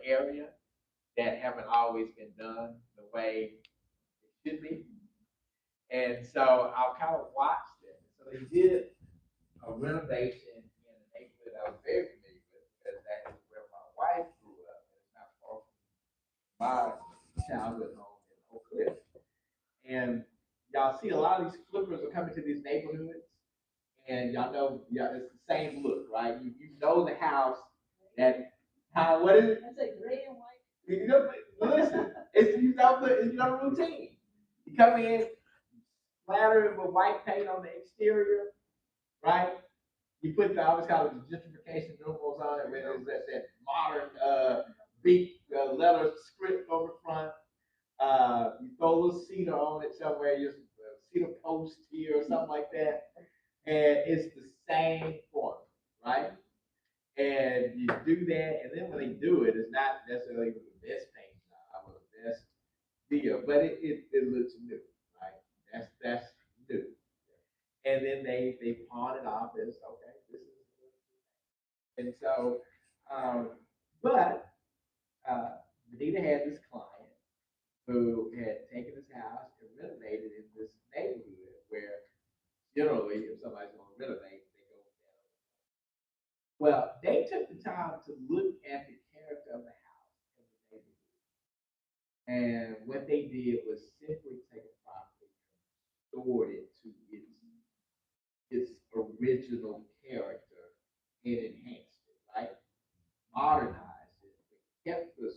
area that haven't always been done the way it should be. And so I kind of watched it. So they did a renovation in a neighborhood I was very familiar with because that is where my wife grew up. It's not far from my childhood home in Oak Cliff. And y'all see a lot of these flippers are coming to these neighborhoods, and y'all know, yeah, it's the same look, right? You know the house that what is it? That's like gray and white. You know, listen, it's the routine. You come in, splatter it with white paint on the exterior, right? You put the always call it the gentrification numerals on it, where there's that modern big letter script on the front. You throw a little cedar on it somewhere, just cedar post here or something like that, and it's the same form, right? And you do that, and then when they do it, it's not necessarily the best paint job or the best deal, but it looks new, right? That's new. And then they pawn it off as okay, this is, and so, but Benita had this client who had taken his house and renovated in this neighborhood where generally, if somebody's going to renovate, they go down. Well, they took the time to look at the character of the house in the neighborhood. And what they did was simply take a property and restored it to its original character and enhanced it, right? Modernized it, kept the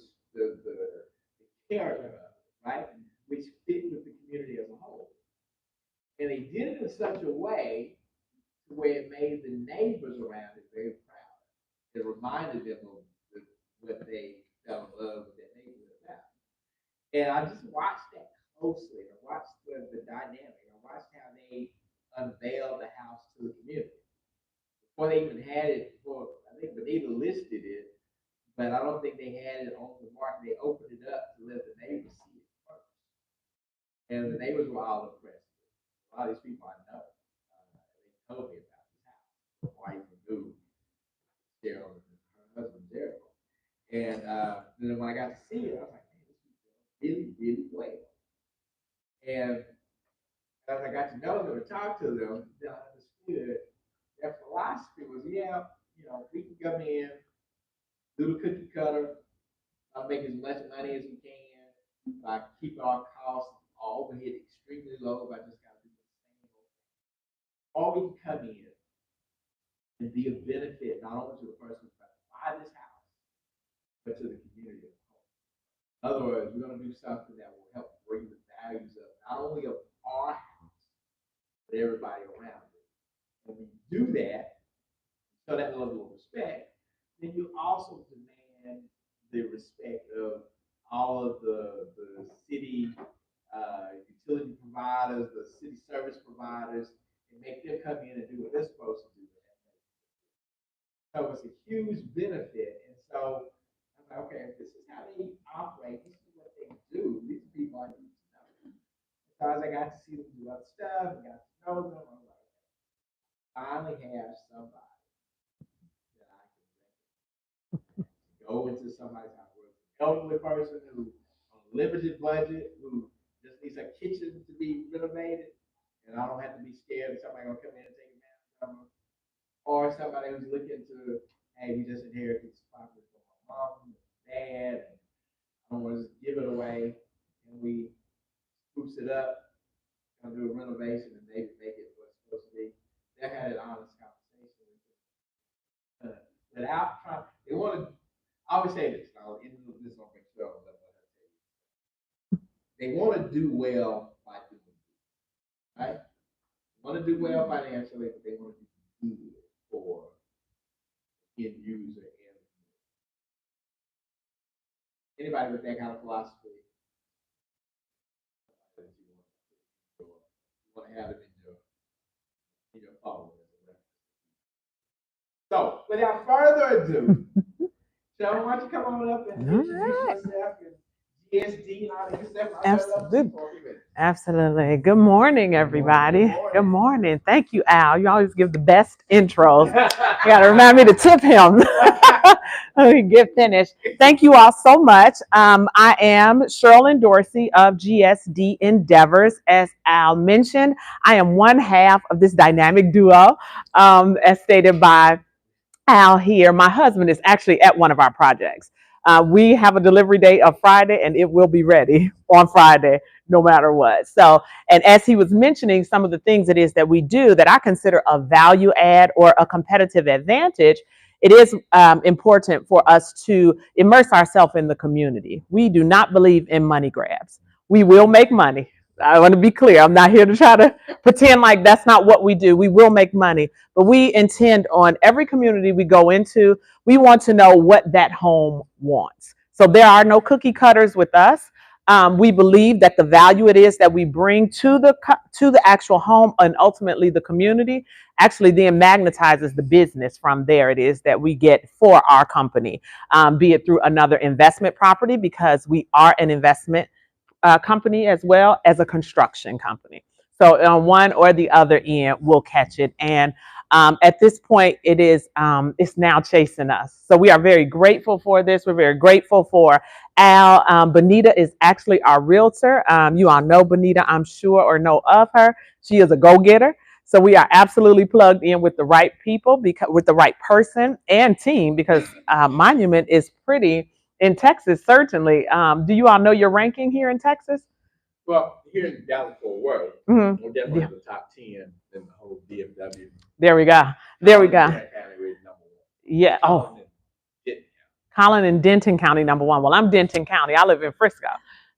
character of it, right? Which fit with the community as a whole. And they did it in such a way where it made the neighbors around it very proud. It reminded them of what they fell in love with that neighborhood about. And I just watched that closely. I watched the dynamic. I watched how they unveiled the house to the community. Before they even had it, I think Benita listed it, but I don't think they had it on the market. They opened it up to let the neighbors see it first. And the neighbors were all impressed. A lot of these people I know, they told me about this house. My wife knew Cheryl and her husband Daryl. And then when I got to see it, I was like, man, this is really, really well. And as I got to know them and talk to them, then I understood their philosophy was, yeah, we can come in, do the cookie cutter, make as much money as we can by keeping our costs, our overhead extremely low by just kind of doing the same old thing. Or we can come in and be a benefit not only to the person who's about to buy this house, but to the community as a whole. In other words, we're going to do something that will help bring the values up, not only of our house, but everybody around it. When we do that, show that level of respect, then you also demand the respect of all of the city utility providers, the city service providers, and make them come in and do what they're supposed to do. So it's a huge benefit. And so I'm like, okay, if this is how they operate, this is what they do, these people I need to know. So as I got to see them do other stuff and got to know them, I'm like, okay, finally have somebody that I can go into somebody's house with an elderly person who on a limited budget, who just needs a kitchen to be renovated, and I don't have to be scared that somebody gonna come in and take a nap from them. Or somebody who's looking to, hey, we just inherited this property from my mom and dad, and I don't want to just give it away, and we spruce it up, gonna do a renovation and maybe make it what it's supposed to be. They had an honest conversation with them. Without trying, they want to, I always say this, I'll end this on my show, but they want to do well by doing good, right? They want to do well financially, but they want to do good for end user and anybody with that kind of philosophy. You want to have it in your phone. So, without further ado, Cheryl, why don't you come on up and introduce yourself and GSD and all that good stuff? Absolutely. Absolutely. Good morning, everybody. Good morning. Thank you, Al. You always give the best intros. You got to remind me to tip him. We get finished. Thank you all so much. I am Sherilyn Dorsey of GSD Endeavors. As Al mentioned, I am one half of this dynamic duo, as stated by Al here. My husband is actually at one of our projects. We have a delivery date of Friday, and it will be ready on Friday, no matter what. So, and as he was mentioning some of the things it is that we do that I consider a value add or a competitive advantage, it is important for us to immerse ourselves in the community. We do not believe in money grabs. We will make money. I want to be clear. I'm not here to try to pretend like that's not what we do. We will make money, but we intend on every community we go into, we want to know what that home wants. So there are no cookie cutters with us. We believe that the value it is that we bring to the actual home and ultimately the community actually then magnetizes the business from there it is that we get for our company, be it through another investment property because we are an investment company as well as a construction company. So on one or the other end, we'll catch it. And at this point, it's now chasing us. So we are very grateful for this. We're very grateful for Al. Bonita is actually our realtor. You all know Bonita, I'm sure, or know of her. She is a go-getter. So we are absolutely plugged in with the right people, with the right person and team, because Monument is pretty in Texas, certainly. Do you all know your ranking here in Texas? Well, here in Dallas-Fort Worth, we're definitely in the top 10 in the whole DFW. There we go. There we go. Yeah. Oh. Collin and Denton County #1. Well, I'm Denton County. I live in Frisco.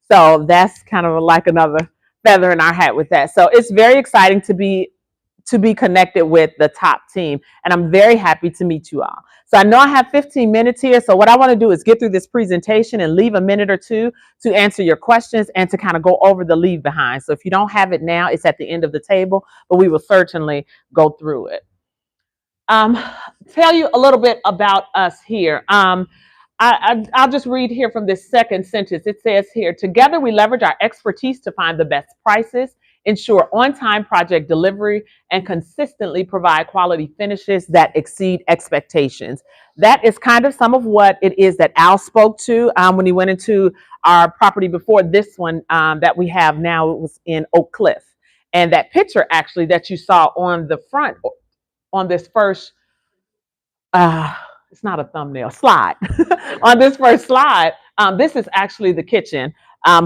So that's kind of like another feather in our hat with that. So it's very exciting to be connected with the top team. And I'm very happy to meet you all. So I know I have 15 minutes here. So what I want to do is get through this presentation and leave a minute or two to answer your questions and to kind of go over the leave behind. So if you don't have it now, it's at the end of the table, but we will certainly go through it. Tell you a little bit about us here. I'll just read here from this second sentence. It says here, together we leverage our expertise to find the best prices, ensure on-time project delivery, and consistently provide quality finishes that exceed expectations. That is kind of some of what it is that Al spoke to when he went into our property before this one that we have now. It was in Oak Cliff. And that picture actually that you saw on the front on this first, it's not a thumbnail, slide. On this first slide, this is actually the kitchen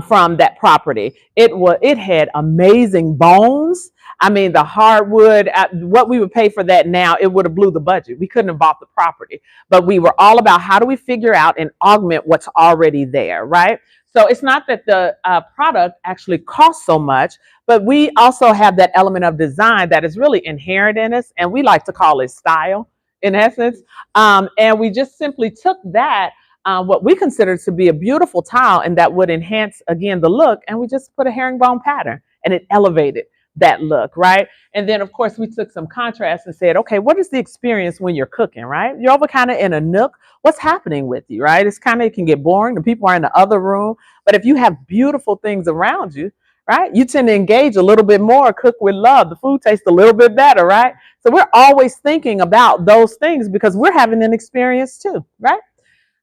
from that property. It had amazing bones. I mean, the hardwood, what we would pay for that now, it would have blew the budget. We couldn't have bought the property, but we were all about how do we figure out and augment what's already there, right? So it's not that the product actually costs so much, but we also have that element of design that is really inherent in us, and we like to call it style in essence. And we just simply took that, what we consider to be a beautiful tile and that would enhance, again, the look, and we just put a herringbone pattern and it elevated that look, right? And then, of course, we took some contrast and said, okay, what is the experience when you're cooking, right? You're over kind of in a nook. What's happening with you, right? It can get boring. The people are in the other room. But if you have beautiful things around you, right, you tend to engage a little bit more, cook with love. The food tastes a little bit better, right? So we're always thinking about those things because we're having an experience too, right?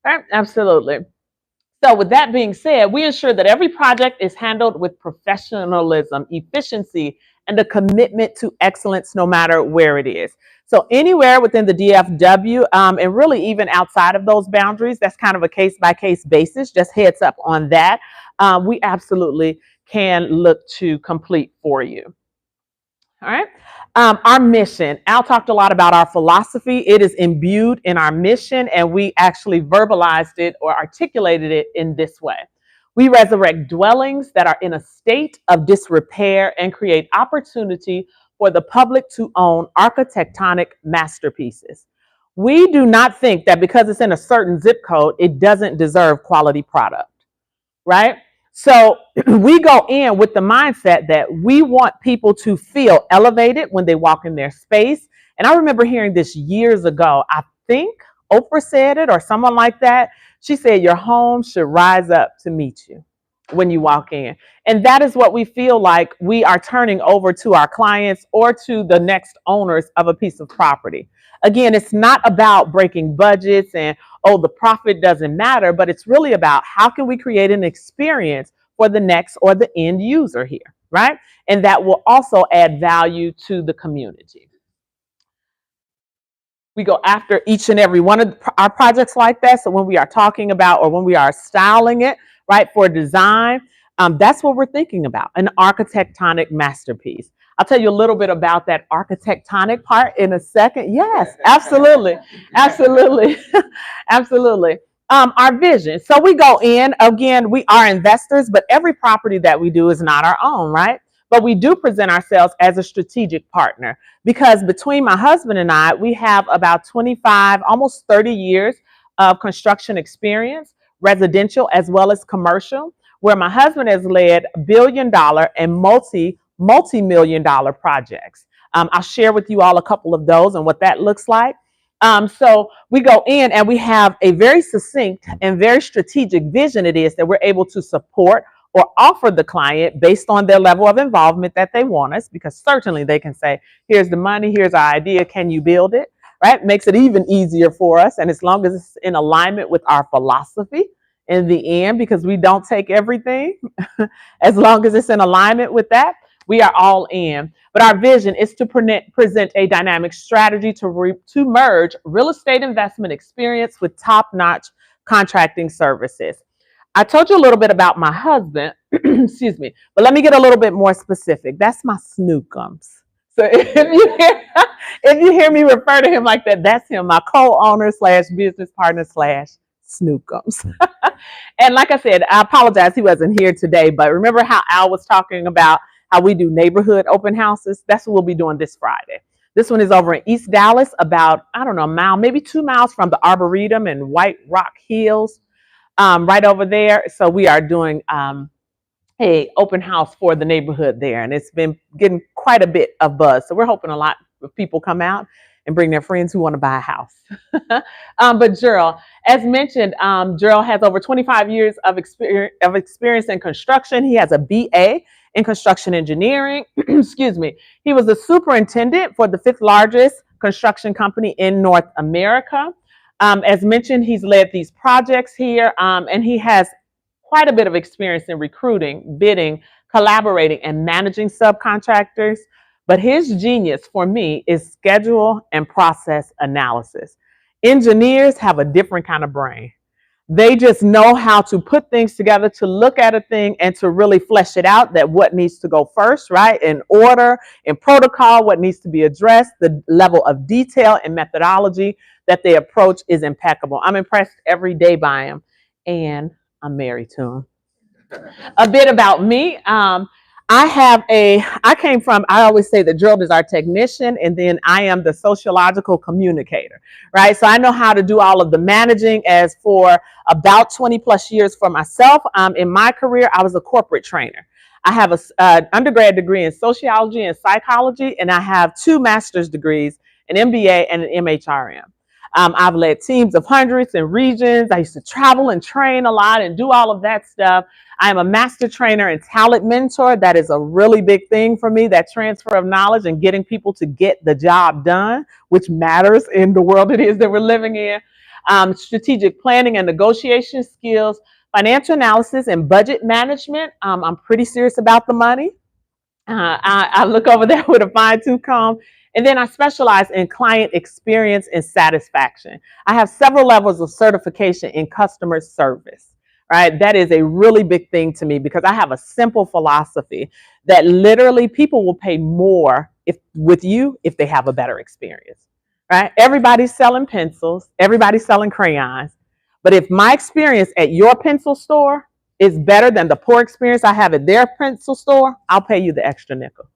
Right? Absolutely. So with that being said, we ensure that every project is handled with professionalism, efficiency, and a commitment to excellence no matter where it is. So anywhere within the DFW, and really even outside of those boundaries, that's kind of a case-by-case basis, just heads up on that. We absolutely can look to complete for you. All right. Our mission. Al talked a lot about our philosophy. It is imbued in our mission, and we actually verbalized it or articulated it in this way. We resurrect dwellings that are in a state of disrepair and create opportunity for the public to own architectonic masterpieces. We do not think that because it's in a certain zip code, it doesn't deserve quality product, right? So we go in with the mindset that we want people to feel elevated when they walk in their space. And I remember hearing this years ago. I think Oprah said it or someone like that. She said, your home should rise up to meet you when you walk in. And that is what we feel like we are turning over to our clients or to the next owners of a piece of property. Again, it's not about breaking budgets and, oh, the profit doesn't matter, but it's really about how can we create an experience for the next or the end user here, right? And that will also add value to the community. We go after each and every one of our projects like that. So when we are talking about or when we are styling it, right, for design, that's what we're thinking about, an architectonic masterpiece. I'll tell you a little bit about that architectonic part in a second. Yes, absolutely. Absolutely. Absolutely. Our vision. So we go in, again, we are investors, but every property that we do is not our own, right? But we do present ourselves as a strategic partner because between my husband and I, we have about 25, almost 30 years of construction experience, residential as well as commercial, where my husband has led billion-dollar and multi-million dollar projects. I'll share with you all a couple of those and what that looks like. So we go in and we have a very succinct and very strategic vision it is that we're able to support or offer the client based on their level of involvement that they want us, because certainly they can say, here's the money, here's our idea, can you build it, right? Makes it even easier for us. And as long as it's in alignment with our philosophy in the end, because we don't take everything, as long as it's in alignment with that, we are all in. But our vision is to present a dynamic strategy to merge real estate investment experience with top-notch contracting services. I told you a little bit about my husband, excuse me, but let me get a little bit more specific. That's my snookums. So if you hear me refer to him like that, that's him, my co-owner slash business partner slash snookums. And like I said, I apologize he wasn't here today, but remember how Al was talking about how we do neighborhood open houses? That's what we'll be doing this Friday. This one is over in East Dallas, about, I don't know, a mile, maybe 2 miles from the Arboretum and White Rock Hills. Right over there. So we are doing a open house for the neighborhood there, and it's been getting quite a bit of buzz. So we're hoping a lot of people come out and bring their friends who want to buy a house. But Gerald, as mentioned, Gerald has over 25 years of experience in construction. He has a BA in construction engineering. Excuse me. He was the superintendent for the 5th largest construction company in North America. As mentioned, he's led these projects here, and he has quite a bit of experience in recruiting, bidding, collaborating, and managing subcontractors. But his genius for me is schedule and process analysis. Engineers have a different kind of brain. They just know how to put things together, to look at a thing and to really flesh it out, that what needs to go first, right? In order, in protocol, what needs to be addressed, the level of detail and methodology that they approach is impeccable. I'm impressed every day by him, and I'm married to him. A bit about me. I came from, I always say that Gerald is our technician, and then I am the sociological communicator, right? So I know how to do all of the managing. As for about 20 plus years for myself, in my career, I was a corporate trainer. I have an undergrad degree in sociology and psychology, and I have 2 master's degrees, an MBA and an MHRM. I've led teams of hundreds in regions. I used to travel and train a lot and do all of that stuff. I am a master trainer and talent mentor. That is a really big thing for me, that transfer of knowledge and getting people to get the job done, which matters in the world it is that we're living in. Strategic planning and negotiation skills, financial analysis and budget management. I'm pretty serious about the money. I look over there with a fine-tooth comb. And then I specialize in client experience and satisfaction. I have several levels of certification in customer service, right? That is a really big thing to me because I have a simple philosophy that literally people will pay more with you if they have a better experience, right? Everybody's selling pencils, everybody's selling crayons. But if my experience at your pencil store is better than the poor experience I have at their pencil store, I'll pay you the extra nickel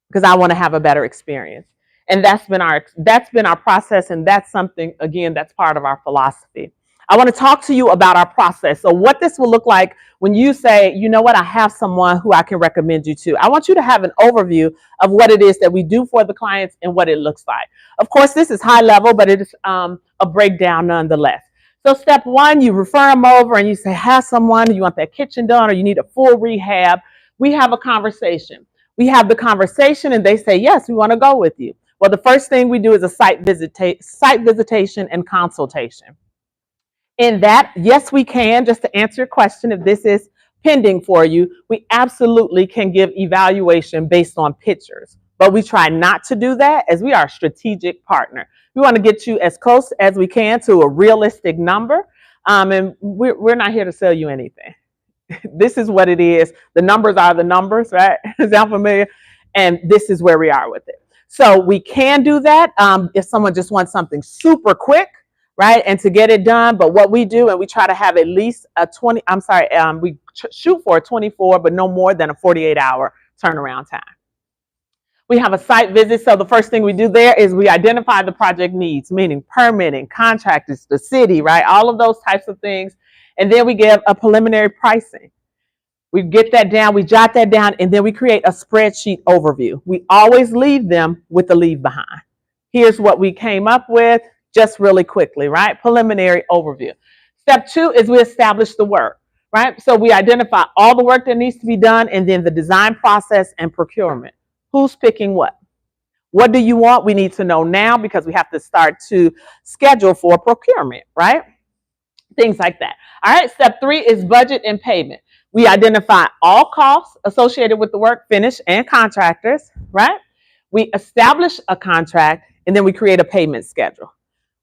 because I want to have a better experience. And that's been our process, and that's something, again, that's part of our philosophy. I want to talk to you about our process. So what this will look like when you say, you know what, I have someone who I can recommend you to. I want you to have an overview of what it is that we do for the clients and what it looks like. Of course, this is high level, but it is a breakdown nonetheless. So step 1, you refer them over and you say, have someone, you want that kitchen done or you need a full rehab. We have a conversation. We have the conversation and they say, yes, we want to go with you. Well, the first thing we do is a site visitation and consultation. In that, yes, we can, just to answer your question, if this is pending for you, we absolutely can give evaluation based on pictures. But we try not to do that as we are a strategic partner. We want to get you as close as we can to a realistic number. And we're not here to sell you anything. This is what it is. The numbers are the numbers, right? Is that familiar? And this is where we are with it. So we can do that if someone just wants something super quick, right? And to get it done. But what we do, and we try to have at least a 20, I'm sorry, we shoot for a 24, but no more than a 48-hour turnaround time. We have a site visit. So the first thing we do there is we identify the project needs, meaning permitting, contractors, the city, right? All of those types of things. And then we give a preliminary pricing. We get that down, we jot that down, and then we create a spreadsheet overview. We always leave them with the leave behind. Here's what we came up with, just really quickly, right? Preliminary overview. Step 2 is we establish the work, right? So we identify all the work that needs to be done, and then the design process and procurement. Who's picking what? What do you want? We need to know now because we have to start to schedule for procurement, right? Things like that. All right, step 3 is budget and payment. We identify all costs associated with the work finished and contractors, right? We establish a contract, and then we create a payment schedule.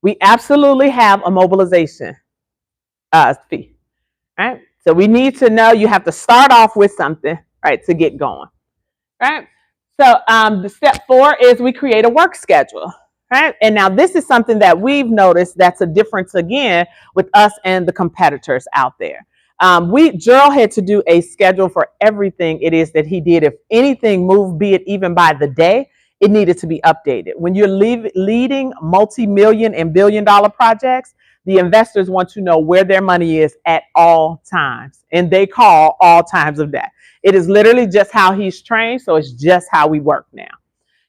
We absolutely have a mobilization fee, right? So we need to know you have to start off with something, right, to get going, right? So the step 4 is we create a work schedule, right? And now this is something that we've noticed that's a difference again with us and the competitors out there. Gerald had to do a schedule for everything it is that he did. If anything moved, be it even by the day, it needed to be updated. When you're leading multi-million and billion-dollar projects, the investors want to know where their money is at all times, and they call all times of that. It is literally just how he's trained, so it's just how we work now.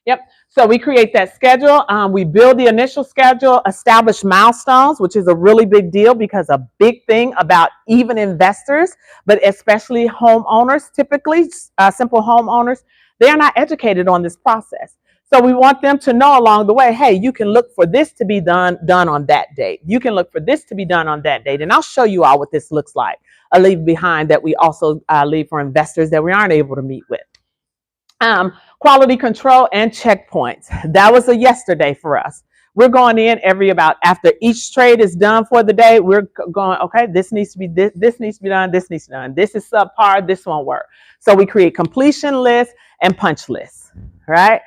Yep. So we create that schedule. We build the initial schedule, establish milestones, which is a really big deal because a big thing about even investors, but especially homeowners, typically simple homeowners, they are not educated on this process. So we want them to know along the way, hey, you can look for this to be done on that date. You can look for this to be done on that date. And I'll show you all what this looks like. A leave behind that we also leave for investors that we aren't able to meet with. Quality control and checkpoints. That was a yesterday for us. We're going in after each trade is done for the day, we're going, okay, this needs to be this needs to be done, this needs to be done. This is subpar, this won't work. So we create completion lists and punch lists, right?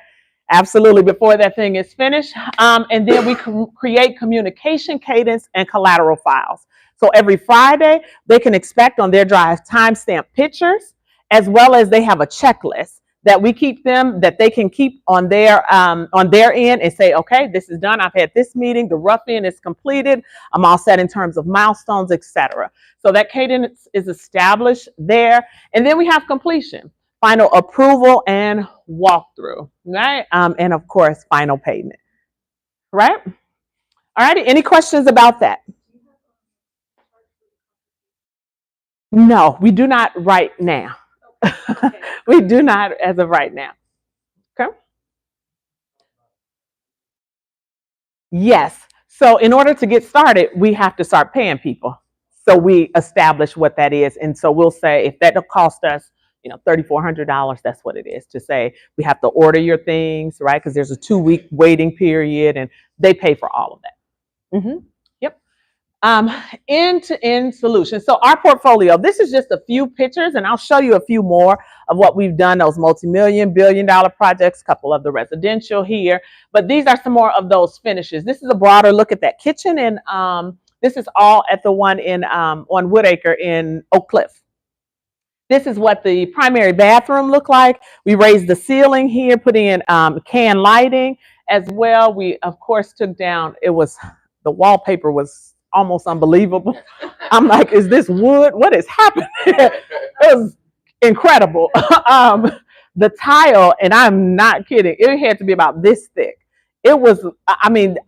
Absolutely, before that thing is finished. And then we create communication cadence and collateral files. So every Friday, they can expect on their drive timestamp pictures, as well as they have a checklist that they can keep on their end and say, okay, this is done. I've had this meeting. The rough end is completed. I'm all set in terms of milestones, etc. So that cadence is established there. And then we have completion, final approval and walkthrough, right? And of course, final payment, right? All righty. Any questions about that? No, we do not right now. We do not as of right now. Okay. Yes. So in order to get started, we have to start paying people. So we establish what that is. And so we'll say if that'll cost us, $3,400, that's what it is, to say we have to order your things, right? Because there's a 2-week waiting period and they pay for all of that. Mm-hmm. Yep. End-to-end solutions. So our portfolio, this is just a few pictures, and I'll show you a few more of what we've done, those multi-million, billion-dollar projects, a couple of the residential here, but these are some more of those finishes. This is a broader look at that kitchen, and this is all at the one on Woodacre in Oak Cliff. This is what the primary bathroom looked like. We raised the ceiling here, put in can lighting as well. We, of course, took down, the wallpaper was almost unbelievable. I'm like, is this wood? What is happening? It was incredible. The tile, and I'm not kidding, it had to be about this thick. It was,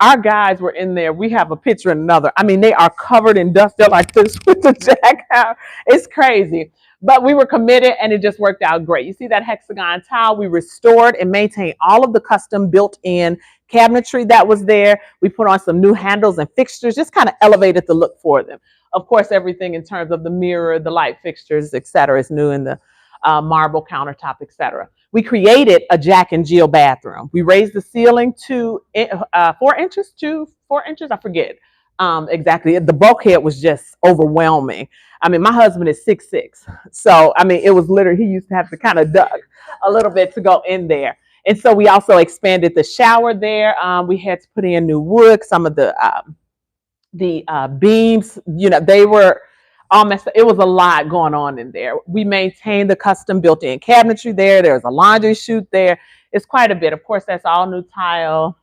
our guys were in there. We have a picture and another. They are covered in dust. They're like this with the jackhammer. It's crazy. But we were committed and it just worked out great. You see that hexagon tile? We restored and maintained all of the custom built-in cabinetry that was there. We put on some new handles and fixtures, just kind of elevated the look for them. Of course, everything in terms of the mirror, the light fixtures, et cetera, is new in the marble countertop, et cetera. We created a Jack and Jill bathroom. We raised the ceiling to 4 inches to 4 inches, I forget exactly. The bulkhead was just overwhelming. I mean, my husband is 6'6", so I mean, it was literally, he used to have to kind of duck a little bit to go in there. And so we also expanded the shower there. We had to put in new wood. Some of the beams, you know, they were all messed up. It was a lot going on in there. We maintained the custom built-in cabinetry there. There's a laundry chute there. It's quite a bit. Of course, that's all new tile.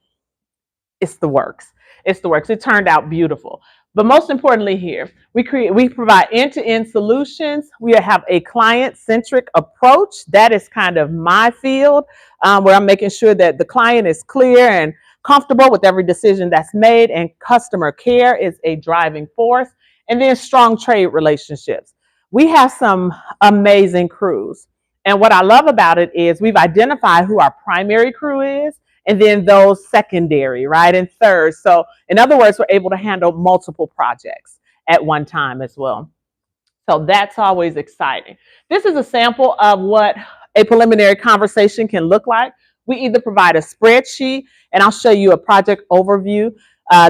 It's the works. It's the works. It turned out beautiful. But most importantly here, we provide end-to-end solutions. We have a client-centric approach. That is kind of my field, where I'm making sure that the client is clear and comfortable with every decision that's made, and customer care is a driving force. And then strong trade relationships. We have some amazing crews. And what I love about it is we've identified who our primary crew is, and then those secondary, right, and third. So in other words, we're able to handle multiple projects at one time as well. So that's always exciting. This is a sample of what a preliminary conversation can look like. We either provide a spreadsheet, and I'll show you a project overview.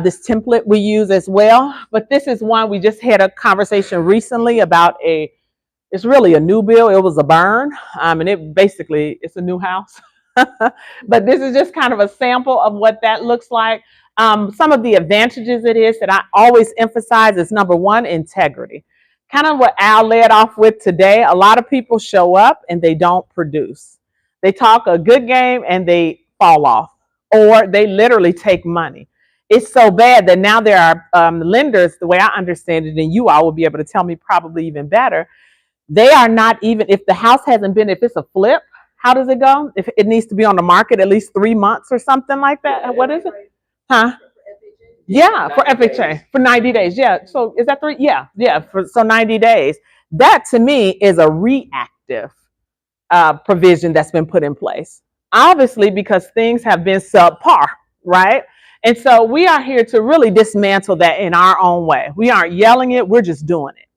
This template we use as well, but this is one we just had a conversation recently about it's really a new build. It was a burn, and it's a new house. But this is just kind of a sample of what that looks like. Some of the advantages it is that I always emphasize is number one, integrity. Kind of what Al led off with today. A lot of people show up and they don't produce. They talk a good game and they fall off, or they literally take money. It's so bad that now there are lenders, the way I understand it, and you all will be able to tell me probably even better. They are not even, if the house hasn't been, if it's a flip, how does it go? If it needs to be on the market at least 3 months or something like that. What is it? Huh? Yeah, for FHA for 90 days. Yeah. So is that 3? Yeah. Yeah. So 90 days. That to me is a reactive provision that's been put in place. Obviously, because things have been subpar, right? And so we are here to really dismantle that in our own way. We aren't yelling it, we're just doing it,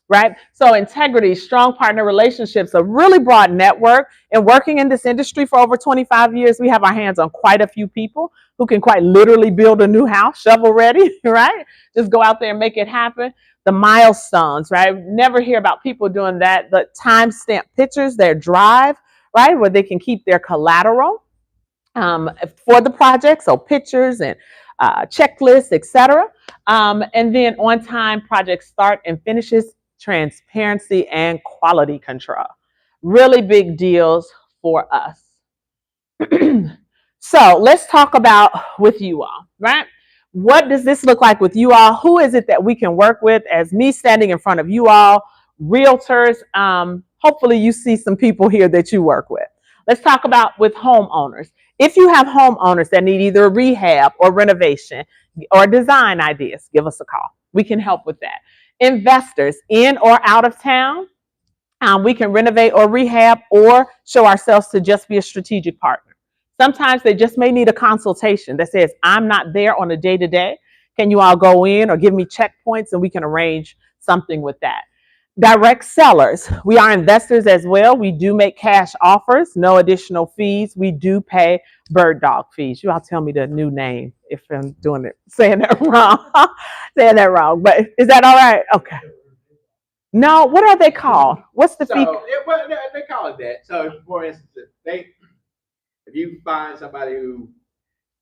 right? So integrity, strong partner relationships, a really broad network. And working in this industry for over 25 years, we have our hands on quite a few people who can quite literally build a new house, shovel ready, right? Just go out there and make it happen. The milestones, right? Never hear about people doing that. The timestamp pictures, their drive, right? Where they can keep their collateral for the project. So pictures and checklists, etc. And then on time project start and finishes, transparency and quality control. Really big deals for us. So let's talk about with you all, right? What does this look like with you all? Who is it that we can work with as me standing in front of you all, realtors? Hopefully you see some people here that you work with. Let's talk about with homeowners. If you have homeowners that need either a rehab or renovation or design ideas, give us a call. We can help with that. Investors in or out of town, we can renovate or rehab or show ourselves to just be a strategic partner. Sometimes they just may need a consultation that says, I'm not there on a day-to-day. Can you all go in or give me checkpoints and we can arrange something with that. Direct sellers. We are investors as well. We do make cash offers, no additional fees. We do pay bird dog fees. You all tell me the new name if I'm doing it, saying that wrong. Saying that wrong, but is that all right? Okay. No, what are they called? What's the fee? They call it that. So, for instance, if you find somebody who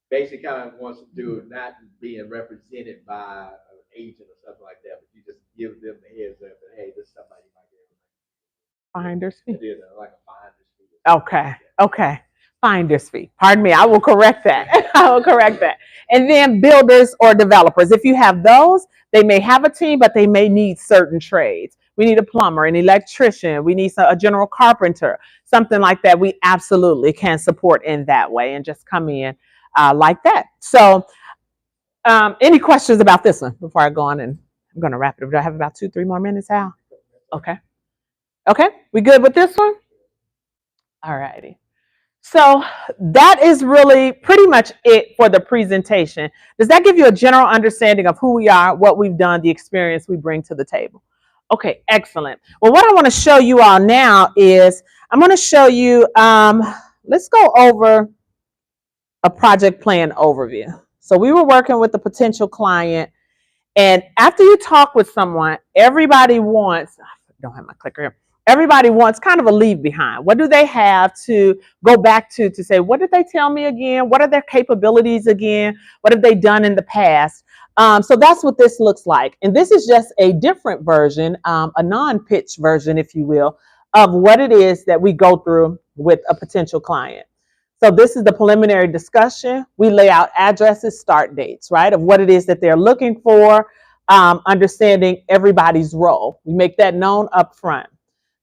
basically kind of wants to do it, not being represented by an agent or something like that, but you just give them the heads up that, hey, this is somebody you might get. Finder's fee. Like a finder's fee. Okay. Okay. Finder's fee. Pardon me. I will correct that. I will correct that. And then builders or developers. If you have those, they may have a team, but they may need certain trades. We need a plumber, an electrician. We need a general carpenter, something like that. We absolutely can support in that way and just come in like that. So any questions about this one before I go on? And I'm going to wrap it up. Do I have about 2-3 more minutes, Al? Okay. Okay, we good with this one? All righty. So that is really pretty much it for the presentation. Does that give you a general understanding of who we are, what we've done, the experience we bring to the table? Okay, excellent. Well, what I want to show you all now is I'm going to show you, let's go over a project plan overview. So we were working with a potential client, and after you talk with someone, everybody wants, I don't have my clicker here. Everybody wants kind of a leave behind. What do they have to go back to say, what did they tell me again? What are their capabilities again? What have they done in the past? So that's what this looks like. And this is just a different version, a non-pitch version, if you will, of what it is that we go through with a potential client. So this is the preliminary discussion. We lay out addresses, start dates, right, of what it is that they're looking for, understanding everybody's role. We make that known up front.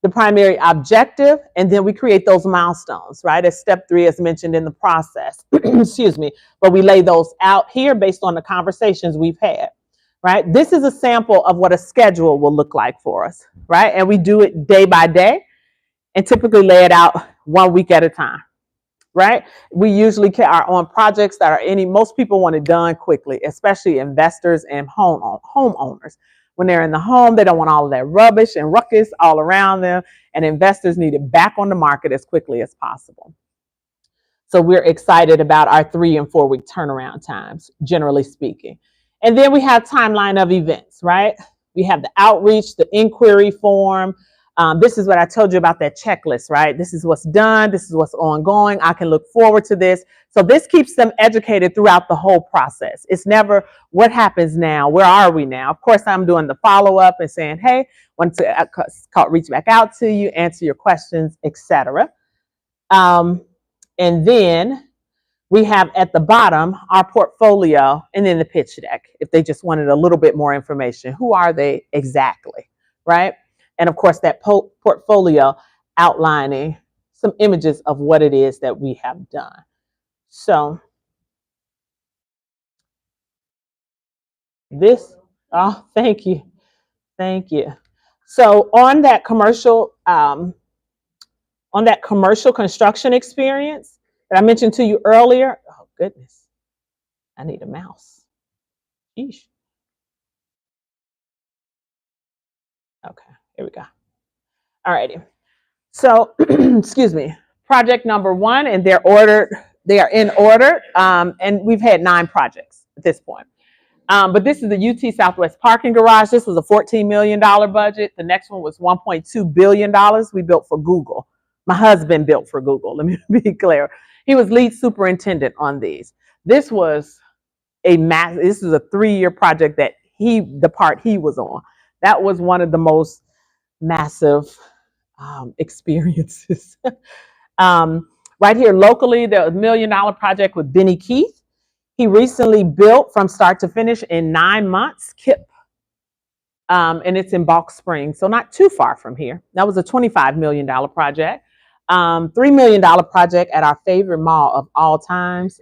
The primary objective, and then we create those milestones, right, as step 3 as mentioned in the process. Excuse me. But we lay those out here based on the conversations we've had, right? This is a sample of what a schedule will look like for us, right? And we do it day by day and typically lay it out 1 week at a time. Right? We usually are on projects that are most people want it done quickly, especially investors and homeowners. When they're in the home, they don't want all of that rubbish and ruckus all around them, and investors need it back on the market as quickly as possible. So we're excited about our 3 and 4 week turnaround times, generally speaking. And then we have timeline of events, right? We have the outreach, the inquiry form. This is what I told you about that checklist, right? This is what's done. This is what's ongoing. I can look forward to this. So this keeps them educated throughout the whole process. It's never what happens now. Where are we now? Of course, I'm doing the follow-up and saying, hey, want to reach back out to you, answer your questions, etc. And then we have at the bottom our portfolio and then the pitch deck if they just wanted a little bit more information. Who are they exactly, right? And of course, that portfolio outlining some images of what it is that we have done. So this, oh, thank you. Thank you. So on that commercial construction experience that I mentioned to you earlier, oh goodness, I need a mouse. Sheesh. Okay, here we go. All righty. So, excuse me, project number 1, and they are in order, and we've had 9 projects at this point. But this is the UT Southwest parking garage. This was a $14 million budget. The next one was $1.2 billion. We built for Google. My husband built for Google, let me be clear. He was lead superintendent on these. This was a 3-year project that the part he was on. That was one of the most massive experiences. Right here locally, there was $1 million project with Benny Keith. He recently built from start to finish in 9 months, KIP, and it's in Balk Springs, so not too far from here. That was a $25 million project. $3 million project at our favorite mall of all times.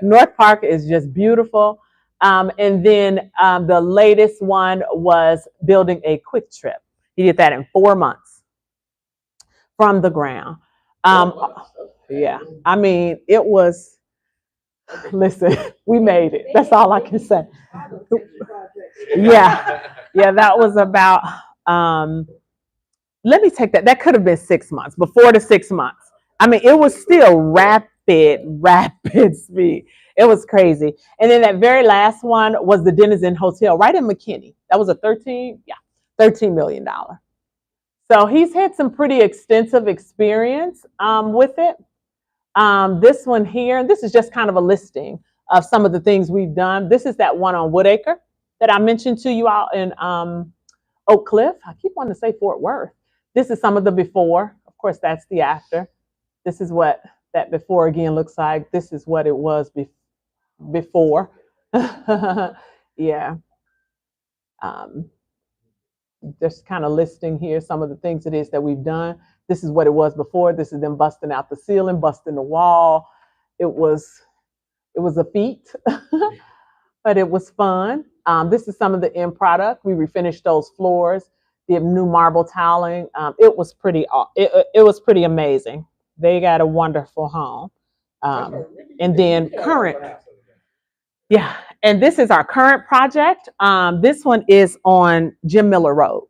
North Park is just beautiful. And then the latest one was building a Quick Trip. He did that in 4 months from the ground. Yeah, I mean, it was, listen, we made it. That's all I can say. Yeah, that was about, let me take that. That could have been 6 months, before the 6 months. I mean, it was still rapid speed. It was crazy. And then that very last one was the Denizen Hotel right in McKinney. That was a $13 million. So he's had some pretty extensive experience with it. This one here, this is just kind of a listing of some of the things we've done. This is that one on Woodacre that I mentioned to you out in Oak Cliff. I keep wanting to say Fort Worth. This is some of the before. Of course, that's the after. This is what that before again looks like. This is what it was before. Yeah. Just kind of listing here some of the things it is that we've done. This is what it was before. This is them busting out the ceiling, busting the wall. It was a feat, but it was fun. This is some of the end product. We refinished those floors. the new marble toweling. It was pretty. It was pretty amazing. They got a wonderful home. And then current. Yeah, and this is our current project. This one is on Jim Miller Road.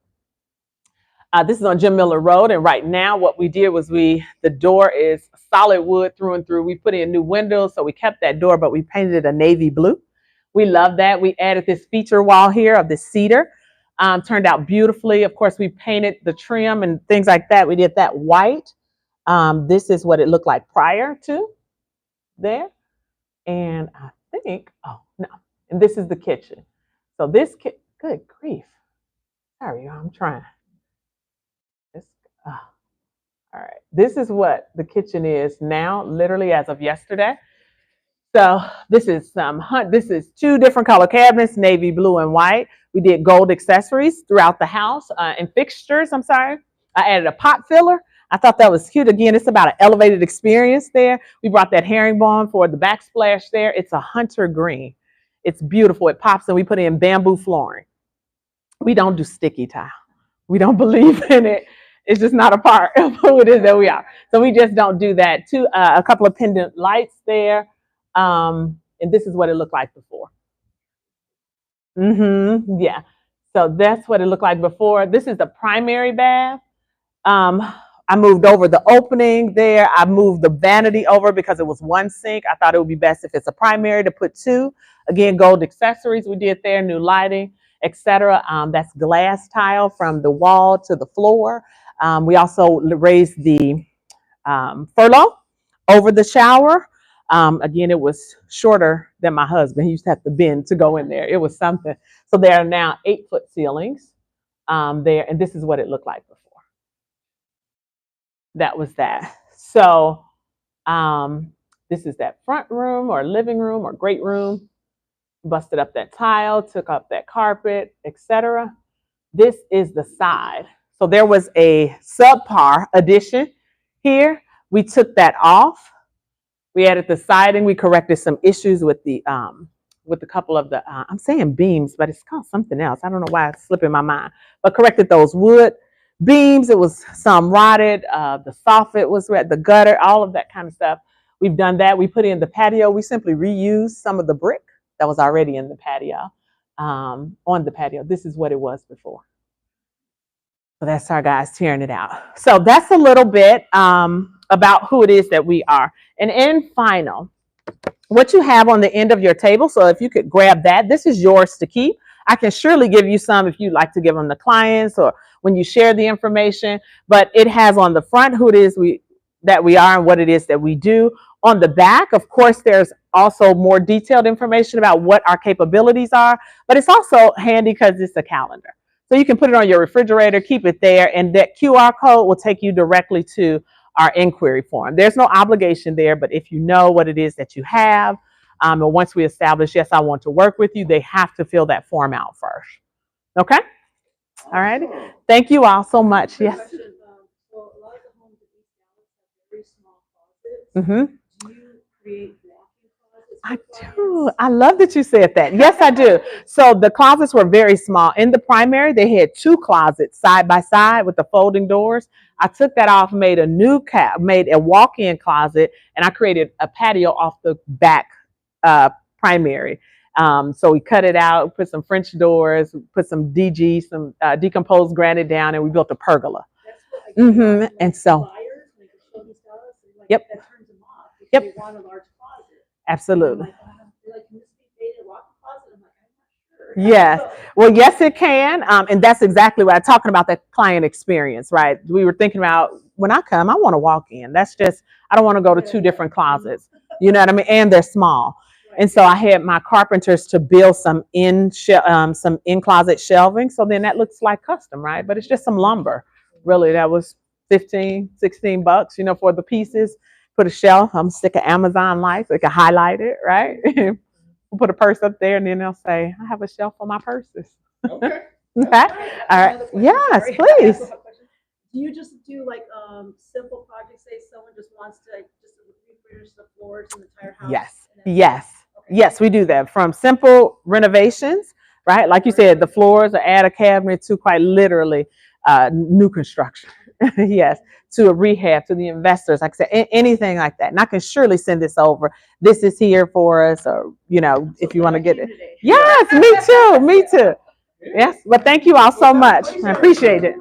This is on Jim Miller Road, and right now what we did was the door is solid wood through and through. We put in new windows, so we kept that door, but we painted it a navy blue. We love that. We added this feature wall here of the cedar. Turned out beautifully. Of course, we painted the trim and things like that. We did that white. This is what it looked like prior to there. And I think, oh no, and this is the kitchen. So this, good grief. Sorry, I'm trying. All right, this is what the kitchen is now, literally as of yesterday. So this is this is 2 different color cabinets, navy blue and white. We did gold accessories throughout the house and fixtures. I'm sorry. I added a pot filler. I thought that was cute. Again, it's about an elevated experience there. We brought that herringbone for the backsplash there. It's a hunter green. It's beautiful. It pops, and we put in bamboo flooring. We don't do sticky tile. We don't believe in it. It's just not a part of who it is that we are. So we just don't do that. A couple of pendant lights there. And this is what it looked like before. Yeah. So that's what it looked like before. This is the primary bath. I moved over the opening there. I moved the vanity over because it was 1 sink. I thought it would be best if it's a primary to put 2. Again, gold accessories we did there, new lighting, etc. That's glass tile from the wall to the floor. We also raised the furlough over the shower. Again, it was shorter than my husband. He used to have to bend to go in there. It was something. So there are now 8-foot ceilings there, and this is what it looked like before. That was that. So this is that front room or living room or great room. Busted up that tile, took up that carpet, etc. This is the side. So there was a subpar addition here. We took that off. We added the siding. We corrected some issues with the couple of the I'm saying beams, but it's called something else. I don't know why it's slipping my mind. But corrected those wood beams. It was some rotted. The soffit was red. The gutter, all of that kind of stuff. We've done that. We put in the patio. We simply reused some of the brick that was already in the patio on the patio. This is what it was before. So that's our guys tearing it out. So that's a little bit about who it is that we are. And in final, what you have on the end of your table, so if you could grab that, this is yours to keep. I can surely give you some if you'd like to give them to clients or when you share the information, but it has on the front who it is that we are and what it is that we do. On the back, of course, there's also more detailed information about what our capabilities are, but it's also handy because it's a calendar. So you can put it on your refrigerator, keep it there, and that QR code will take you directly to our inquiry form. There's no obligation there, but if you know what it is that you have, and once we establish, yes, I want to work with you, they have to fill that form out first. Okay? All right. Thank you all so much. Yes. So a lot of the homes in East Dallas have very small closets. Do you create walk-in closets? I do. I love that you said that. Yes, I do. So the closets were very small. In the primary, they had 2 closets side by side with the folding doors. I took that off, made a walk-in closet, and I created a patio off the back primary. So we cut it out, put some French doors, put some DG, some decomposed granite down, and we built a pergola. And so, yep. That turns them off. Yep. They want a large closet. Absolutely. They're like, can this be made a walk-in closet? I'm like, I'm not sure. Yes. Well, yes, it can. And that's exactly what I'm talking about, that client experience, right? We were thinking about when I come, I want to walk in. That's just, I don't want to go to 2 different closets. You know what I mean? And they're small. And so I had my carpenters to build some in-closet shelving. So then that looks like custom, right? But it's just some lumber. Really, that was $15, $16, you know, for the pieces. Put a shelf. I'm stick an Amazon light so it can highlight it, right? We'll put a purse up there, and then they'll say, I have a shelf for my purses. Okay. Okay. All right. Yes, please. Do you just do like simple projects? Say someone just wants to just refurnish the floors in the entire house? Yes. Yes. Okay. Yes, we do that. From simple renovations right? Like you said, the floors are add a cabinet to quite literally new construction. Yes, to a rehab, to the investors, like I said, anything like that. And I can surely send this over. This is here for us, or if you want to get it. Yes, me too, me too. Yes, but thank you all so much. I appreciate it.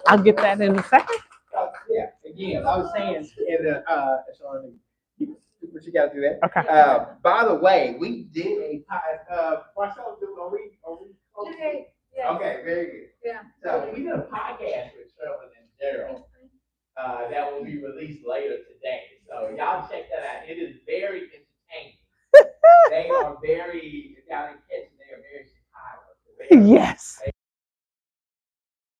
I'll get that in a second. Yeah, again, I was saying in the, sorry, but you gotta do that. Okay. By the way, we did a, Marcel, are we? Okay, yeah. Okay, very good. Yeah. So we did a podcast with Trevor and Daryl, that will be released later today. So y'all check that out. It is very entertaining. They are very, down in Kitchen, they are very Chicago. Yes.